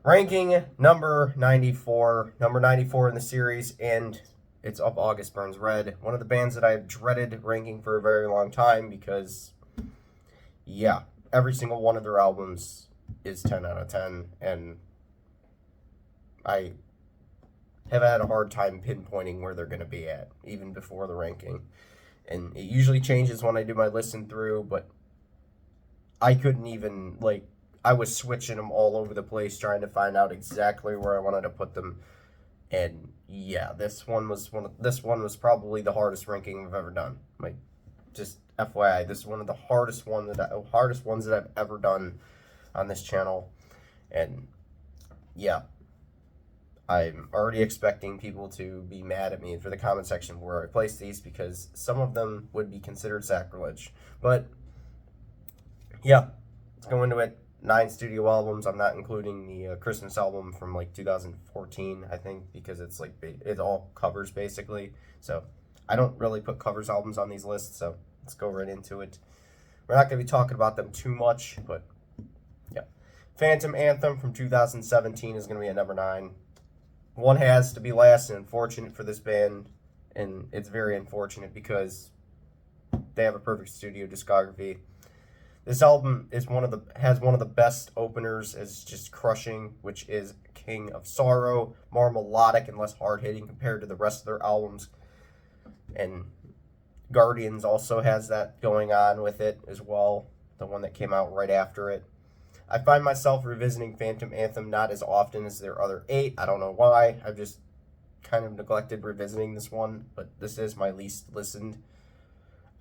Ranking number 94. Number 94 in the series, and it's Up August Burns Red. One of the bands that I've dreaded ranking for a very long time because, yeah, every single one of their albums is 10 out of 10, and I have had a hard time pinpointing where they're going to be at, even before the ranking. And it usually changes when I do my listen through, but I couldn't even, I was switching them all over the place trying to find out exactly where I wanted to put them. And yeah, this one was probably the hardest ranking I've ever done. Just FYI, this is one of the hardest ones that I've ever done on this channel. And yeah, I'm already expecting people to be mad at me for the comment section where I place these, because some of them would be considered sacrilege. But yeah, let's go into it. 9 studio albums. I'm not including the Christmas album from 2014, I think, because it's it's all covers basically. So I don't really put covers albums on these lists. So let's go right into it. We're not going to be talking about them too much, but yeah. Phantom Anthem from 2017 is going to be at number 9. One has to be last, and unfortunate for this band, and it's very unfortunate because they have a perfect studio discography. This album has one of the best openers, is just crushing, which is King of Sorrow, more melodic and less hard hitting compared to the rest of their albums. And Guardians also has that going on with it as well, the one that came out right after it. I find myself revisiting Phantom Anthem not as often as their other 8. I don't know why. I've just kind of neglected revisiting this one, but this is my least listened.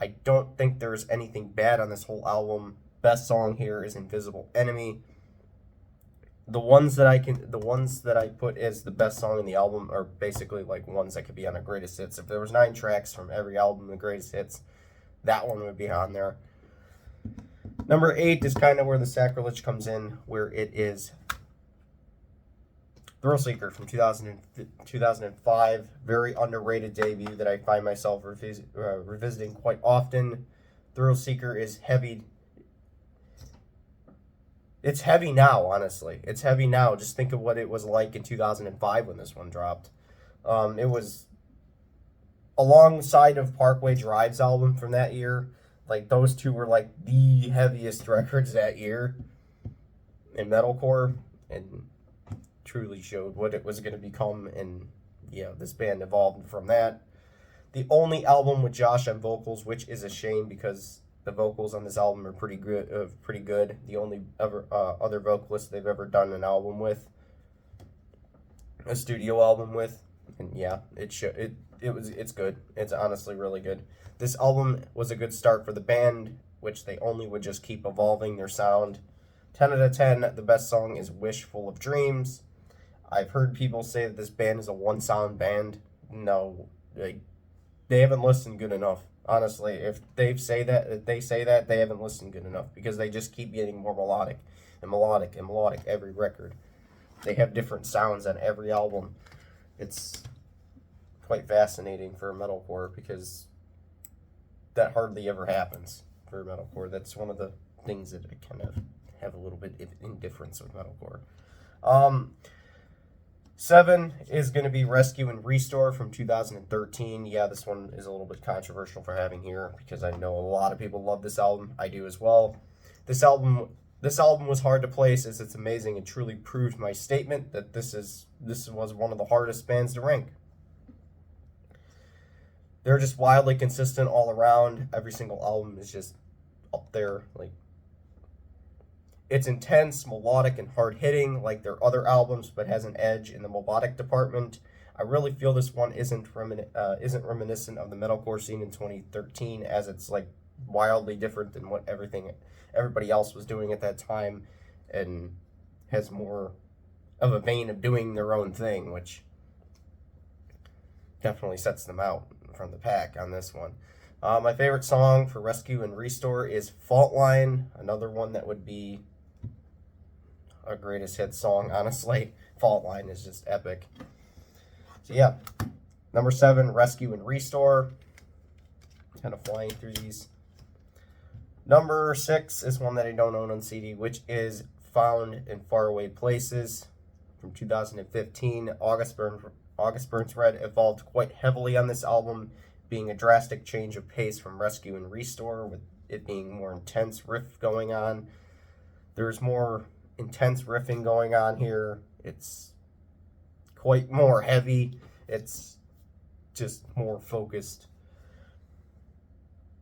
I don't think there's anything bad on this whole album. Best song here is Invisible Enemy. The ones that I put as the best song in the album are basically ones that could be on a greatest hits. If there was 9 tracks from every album, the greatest hits, that one would be on there. Number 8 is kind of where the sacrilege comes in, where it is Thrillseeker from 2005. Very underrated debut that I find myself revisiting quite often. Thrillseeker is heavy. It's heavy now, honestly. It's heavy now. Just think of what it was like in 2005 when this one dropped. It was alongside of Parkway Drive's album from that year. Those two were the heaviest records that year in metalcore, and truly showed what it was going to become. And yeah, this band evolved from that. The only album with Josh on vocals, which is a shame because the vocals on this album are pretty good. The only other vocalist they've ever done an album with, a studio album with, and yeah, it's good. It's honestly really good. This album was a good start for the band, which they only would just keep evolving their sound. 10 out of 10, the best song is Wish Full of Dreams. I've heard people say that this band is a one-sound band. No, they haven't listened good enough. Honestly, if they say that, they haven't listened good enough, because they just keep getting more melodic and melodic and melodic every record. They have different sounds on every album. It's quite fascinating for metalcore, because that hardly ever happens for metalcore. That's one of the things that I kind of have a little bit of indifference with metalcore. 7 is going to be Rescue and Restore from 2013. Yeah, this one is a little bit controversial for having here, because I know a lot of people love this album. I do as well. This album was hard to place, as it's amazing and truly proved my statement that this was one of the hardest bands to rank. They're just wildly consistent all around. Every single album is just up there. It's intense, melodic, and hard-hitting like their other albums, but has an edge in the melodic department. I really feel this one isn't reminiscent of the metalcore scene in 2013, as it's wildly different than what everybody else was doing at that time, and has more of a vein of doing their own thing, which definitely sets them out from the pack on this one. My favorite song for Rescue and Restore is Fault Line, another one that would be a greatest hit song, honestly. Fault Line is just epic. So yeah, number 7, Rescue and Restore. Kind of flying through these. Number 6 is one that I don't own on CD, which is Found in Faraway Places. from 2015. August Burns Red evolved quite heavily on this album, being a drastic change of pace from Rescue and Restore, with it being more intense riff going on. There's more intense riffing going on here. It's quite more heavy. It's just more focused.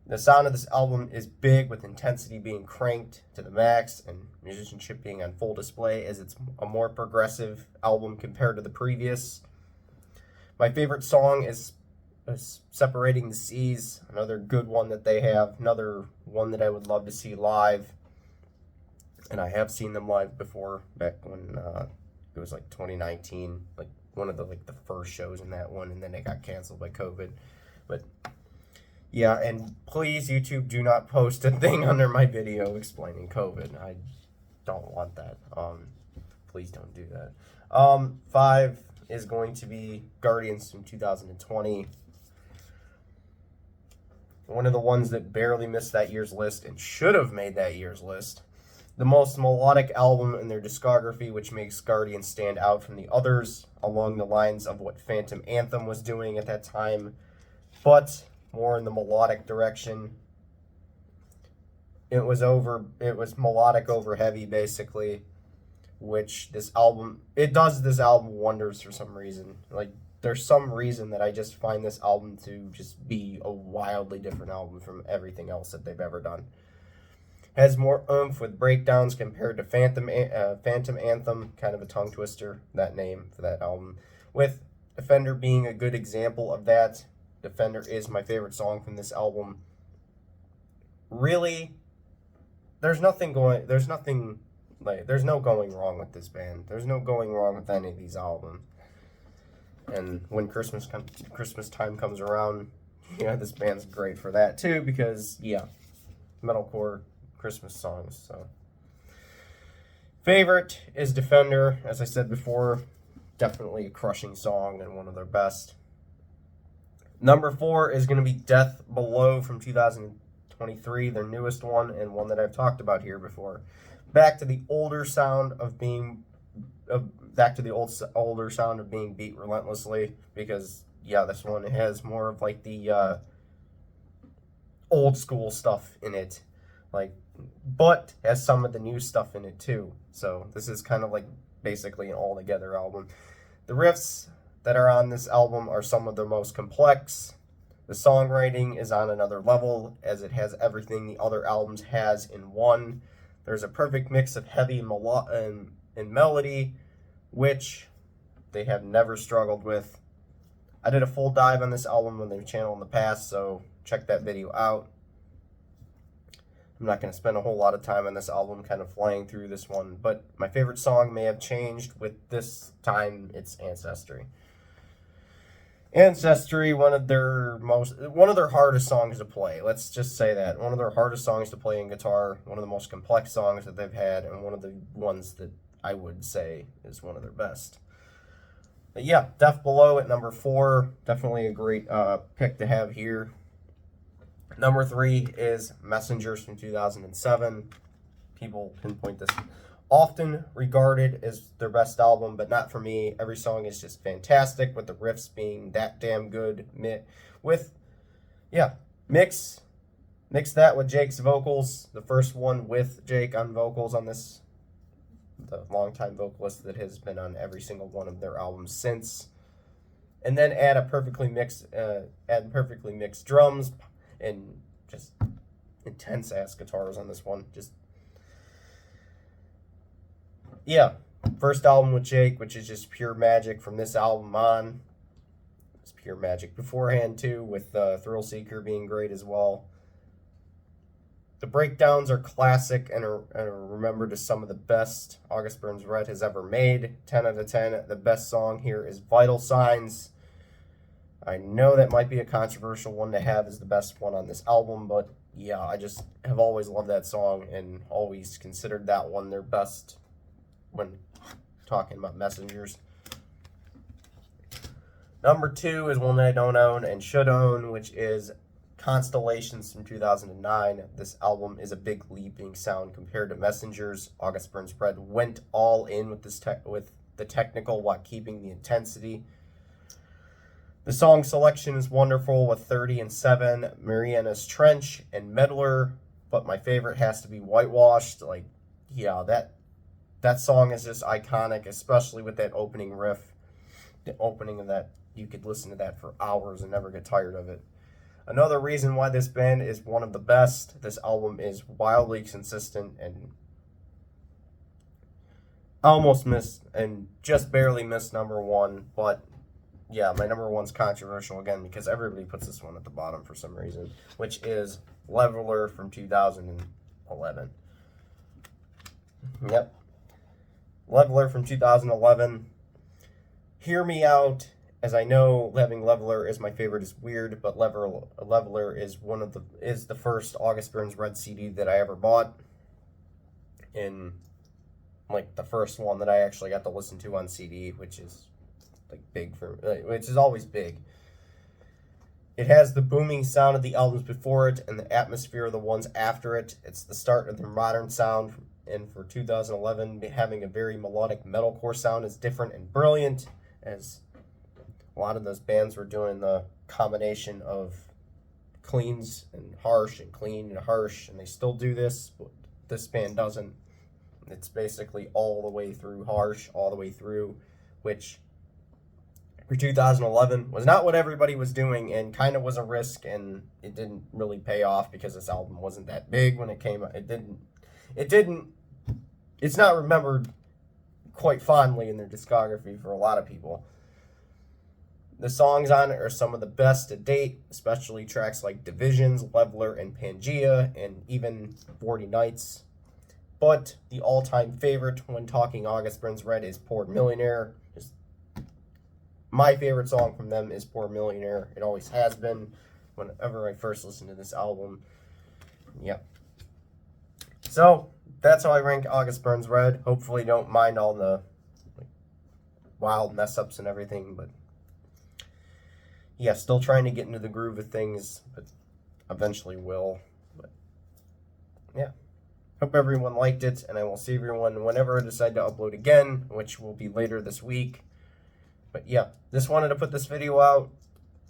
The sound of this album is big, with intensity being cranked to the max and musicianship being on full display, as it's a more progressive album compared to the previous. My favorite song is Separating the Seas, another good one that they have, another one that I would love to see live. And I have seen them live before, back when it was like 2019, like one of the first shows in that one, and then it got canceled by COVID. But yeah, and please, YouTube, do not post a thing under my video explaining COVID. I don't want that. Please don't do that. 5 is going to be Guardians from 2020. One of the ones that barely missed that year's list and should have made that year's list. The most melodic album in their discography, which makes Guardians stand out from the others, along the lines of what Phantom Anthem was doing at that time, but more in the melodic direction. It was melodic over heavy, basically, which this album wonders for some reason. Like, there's some reason that I just find this album to just be a wildly different album from everything else that they've ever done. Has more oomph with breakdowns compared to Phantom Anthem, kind of a tongue twister, that name for that album, with Defender being a good example of that. Defender is my favorite song from this album. Really, there's no going wrong with this band. There's no going wrong with any of these albums. And when Christmas time comes around, yeah, this band's great for that too, because yeah, metalcore Christmas songs. So favorite is Defender, as I said before, definitely a crushing song and one of their best. Number 4 is going to be Death Below from 2023, their newest one, and one that I've talked about here before. Back to the older sound of being beat relentlessly, because yeah, this one has more of like the old school stuff in it, but has some of the new stuff in it too. So this is kind of like basically an all together album. The riffs that are on this album are some of the most complex. The songwriting is on another level, as it has everything the other albums has in one. There's a perfect mix of heavy and melody, which they have never struggled with. I did a full dive on this album on their channel in the past, so check that video out. I'm not going to spend a whole lot of time on this album, kind of flying through this one, but my favorite song may have changed with this time. It's Ancestry. Ancestry, one of their hardest songs to play. Let's just say that. One of their hardest songs to play in guitar, one of the most complex songs that they've had, and one of the ones that I would say is one of their best. But yeah, Death Below at number 4, definitely a great pick to have here. Number 3 is Messengers from 2007. People pinpoint this. Often regarded as their best album, but not for me. Every song is just fantastic, with the riffs being that damn good. Mix that with Jake's vocals. The first one with Jake on vocals on this, the longtime vocalist that has been on every single one of their albums since. And then add perfectly mixed drums and just intense ass guitars on this one. First album with Jake, which is just pure magic from this album on. It's pure magic beforehand too, with Thrill Seeker being great as well. The breakdowns are classic and are remembered as some of the best August Burns Red has ever made. 10 out of 10. The best song here is Vital Signs. I know that might be a controversial one to have as the best one on this album, but yeah, I just have always loved that song and always considered that one their best when talking about Messengers. Number 2 is one that I don't own and should own, which is Constellations from 2009. This album is a big leaping sound compared to Messengers. August Burns Red went all in with the technical while keeping the intensity. The song selection is wonderful with 30 and 7, Mariana's Trench, and Meddler, but my favorite has to be Whitewashed. Like, yeah, that song is just iconic, especially with that opening riff. The opening of that, you could listen to that for hours and never get tired of it. Another reason why this band is one of the best, this album is wildly consistent and almost missed and just barely missed number one, but yeah, my number one's controversial again because everybody puts this one at the bottom for some reason, which is Leveler from 2011. Yep. Leveler from 2011. Hear Me Out, as I know having Leveler is my favorite is weird, but Leveler is the first August Burns Red CD that I ever bought. In like the first one that I actually got to listen to on CD, which is like which is always big. It has the booming sound of the albums before it and the atmosphere of the ones after it. It's the start of their modern sound, and for 2011, having a very melodic metalcore sound is different and brilliant, as a lot of those bands were doing the combination of cleans and harsh and clean and harsh, and they still do this, but this band doesn't. It's basically all the way through harsh, all the way through, which for 2011 was not what everybody was doing and kind of was a risk, and it didn't really pay off because this album wasn't that big when it came out. It's not remembered quite fondly in their discography for a lot of people. The songs on it are some of the best to date, especially tracks like Divisions, Leveler, and Pangea, and even 40 Nights. But the all-time favorite when talking August Burns Red is Poor Millionaire. My favorite song from them is Poor Millionaire. It always has been whenever I first listened to this album. Yep. So, that's how I rank August Burns Red. Hopefully don't mind all the wild mess-ups and everything, but yeah, still trying to get into the groove of things, but eventually will. But yeah. Hope everyone liked it, and I will see everyone whenever I decide to upload again, which will be later this week. But yeah, just wanted to put this video out.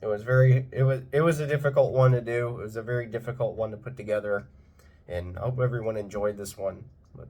It was a difficult one to do. It was a very difficult one to put together, and I hope everyone enjoyed this one. But